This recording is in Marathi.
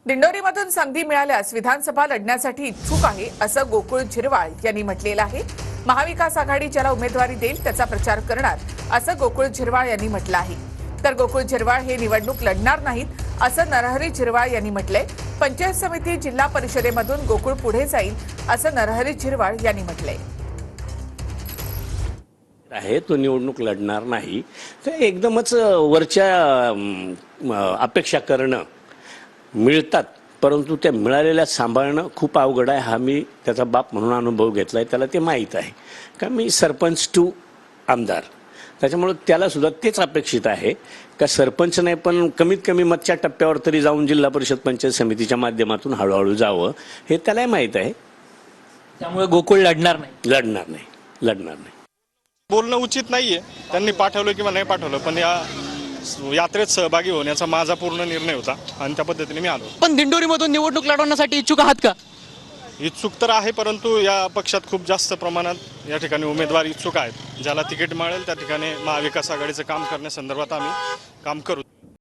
दिंडोरीमधून संधी मिळाल्यास विधानसभा लढण्यासाठी इच्छुक आहे असं गोकुळ झिरवाळ यांनी म्हटलेलं आहे। महाविकास आघाडी ज्याला उमेदवारी देईल त्याचा प्रचार करणार असं गोकुळ झिरवाळ यांनी म्हटलं आहे। तर गोकुळ झिरवाळ हे निवडणूक लढणार नाहीत असं नरहरी झिरवाळ यांनी म्हटलंय। पंचायत समिती जिल्हा परिषदेमधून गोकुळ पुढे जाईल असं नरहरी झिरवाळ यांनी म्हटलंय। आहे तो निवडणूक लढणार नाही तर एकदमच वरच्या अपेक्षा करणं मिळतात, परंतु त्या मिळालेल्या सांभाळणं खूप अवघड आहे। हा मी त्याचा बाप म्हणून अनुभव घेतलाय, त्याला ते माहीत आहे का मी सरपंच टू आमदार, त्याच्यामुळे त्याला सुद्धा तेच अपेक्षित आहे का सरपंच नाही पण कमीत कमी मधच्या टप्प्यावर तरी जाऊन जिल्हा परिषद पंचायत समितीच्या माध्यमातून हळूहळू जावं हे त्यालाही माहीत आहे। त्यामुळे गोकुळ लढणार नाही। बोलणं उचित नाहीये, त्यांनी पाठवलं किंवा नाही पाठवलं, पण या यात्रेत सहभागी होण्याचा माझा पूर्ण निर्णय होता आणि त्या पद्धतीने मी आलो। पण दिंडोरीमधून निवडणूक लढवण्यासाठी इच्छुक आहात का? इच्छुक तर आहे, परंतु या पक्षात खूप जास्त प्रमाणात या ठिकाणी उमेदवार इच्छुक आहेत। ज्याला तिकीट मिळेल त्या ठिकाणी महाविकास आघाडीचं काम करण्यासंदर्भात आम्ही काम करू।